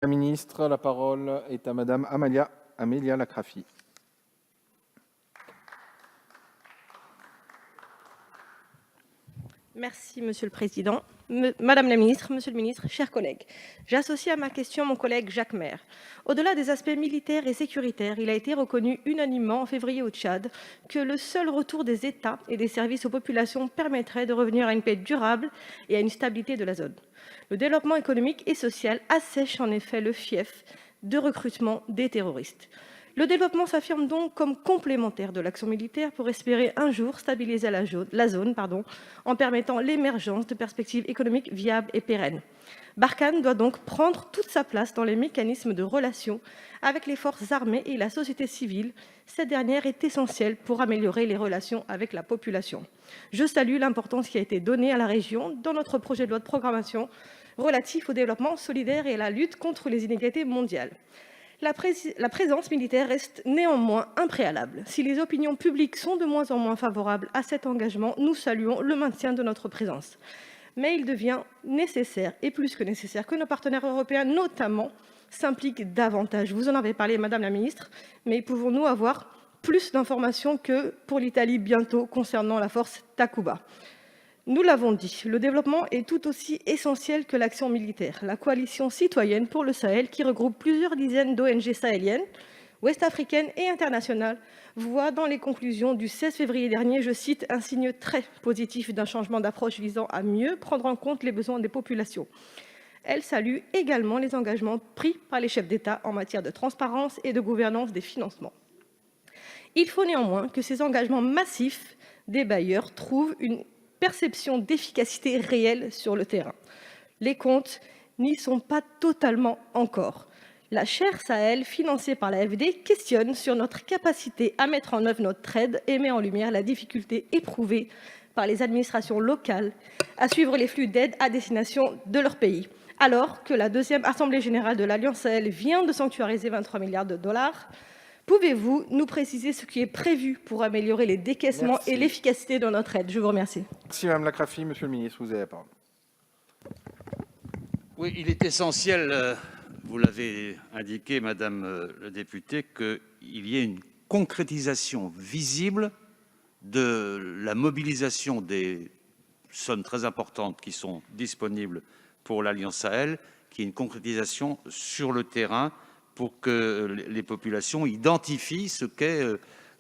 La ministre, la parole est à Madame Amélia Lacrafi. Merci, Monsieur le Président. Madame la Ministre, Monsieur le Ministre, chers collègues, j'associe à ma question mon collègue Jacques Maire. Au-delà des aspects militaires et sécuritaires, il a été reconnu unanimement en février au Tchad que le seul retour des États et des services aux populations permettrait de revenir à une paix durable et à une stabilité de la zone. Le développement économique et social assèche en effet le fief de recrutement des terroristes. Le développement s'affirme donc comme complémentaire de l'action militaire pour espérer un jour stabiliser la zone en permettant l'émergence de perspectives économiques viables et pérennes. Barkhane doit donc prendre toute sa place dans les mécanismes de relations avec les forces armées et la société civile. Cette dernière est essentielle pour améliorer les relations avec la population. Je salue l'importance qui a été donnée à la région dans notre projet de loi de programmation relatif au développement solidaire et à la lutte contre les inégalités mondiales. La présence militaire reste néanmoins un préalable. Si les opinions publiques sont de moins en moins favorables à cet engagement, nous saluons le maintien de notre présence. Mais il devient nécessaire, et plus que nécessaire, que nos partenaires européens, notamment, s'impliquent davantage. Vous en avez parlé, Madame la Ministre, mais pouvons-nous avoir plus d'informations que pour l'Italie bientôt concernant la force Takuba ? Nous l'avons dit, le développement est tout aussi essentiel que l'action militaire. La coalition citoyenne pour le Sahel, qui regroupe plusieurs dizaines d'ONG sahéliennes, ouest-africaines et internationales, voit dans les conclusions du 16 février dernier, je cite, un signe très positif d'un changement d'approche visant à mieux prendre en compte les besoins des populations. Elle salue également les engagements pris par les chefs d'État en matière de transparence et de gouvernance des financements. Il faut néanmoins que ces engagements massifs des bailleurs trouvent une perception d'efficacité réelle sur le terrain. Les comptes n'y sont pas totalement encore. La chaire Sahel, financée par l'AFD, questionne sur notre capacité à mettre en œuvre notre aide et met en lumière la difficulté éprouvée par les administrations locales à suivre les flux d'aide à destination de leur pays. Alors que la deuxième Assemblée générale de l'Alliance Sahel vient de sanctuariser 23 milliards de dollars, pouvez-vous nous préciser ce qui est prévu pour améliorer les décaissements et l'efficacité de notre aide ? Je vous remercie. Merci Madame Lacrafi. Monsieur le ministre, vous avez la parole. Oui, il est essentiel, vous l'avez indiqué, Madame le député, qu'il y ait une concrétisation visible de la mobilisation des sommes très importantes qui sont disponibles pour l'Alliance Sahel, qu'il y ait une concrétisation sur le terrain pour que les populations identifient ce qu'est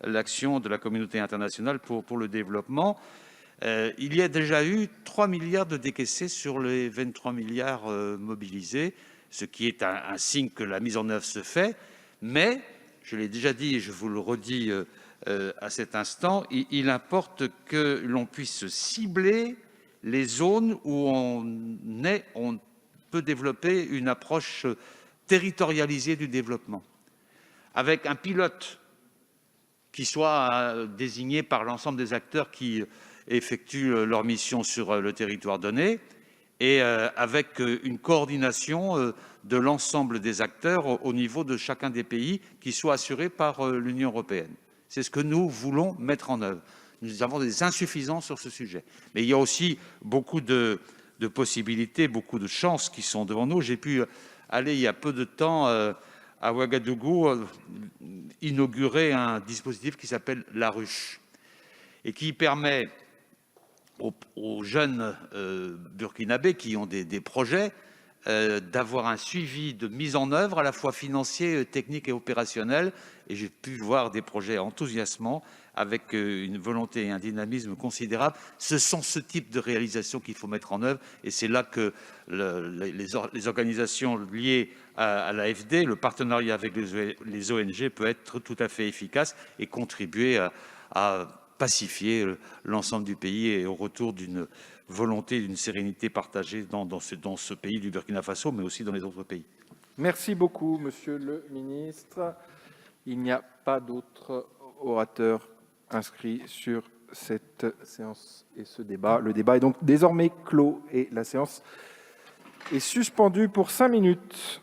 l'action de la communauté internationale pour le développement. Il y a déjà eu 3 milliards de décaissés sur les 23 milliards mobilisés, ce qui est un signe que la mise en œuvre se fait. Mais, je l'ai déjà dit et je vous le redis à cet instant, il importe que l'on puisse cibler les zones où on peut développer une approche territorialisée du développement, avec un pilote qui soit désigné par l'ensemble des acteurs qui effectuent leur mission sur le territoire donné, et avec une coordination de l'ensemble des acteurs au niveau de chacun des pays qui soit assurée par l'Union européenne. C'est ce que nous voulons mettre en œuvre. Nous avons des insuffisances sur ce sujet. Mais il y a aussi beaucoup de possibilités, beaucoup de chances qui sont devant nous. J'ai pu aller il y a peu de temps à Ouagadougou inaugurer un dispositif qui s'appelle La Ruche et qui permet aux jeunes burkinabés qui ont des projets d'avoir un suivi de mise en œuvre à la fois financier, technique et opérationnel. Et j'ai pu voir des projets enthousiasmants avec une volonté et un dynamisme considérable. Ce sont ce type de réalisation qu'il faut mettre en œuvre et c'est là que les organisations liées à l'AFD, le partenariat avec les ONG peut être tout à fait efficace et contribuer à pacifier l'ensemble du pays et au retour d'une volonté, d'une sérénité partagée dans ce pays du Burkina Faso, mais aussi dans les autres pays. Merci beaucoup, Monsieur le ministre. Il n'y a pas d'autres orateurs inscrits sur cette séance et ce débat. Le débat est donc désormais clos et la séance est suspendue pour 5 minutes.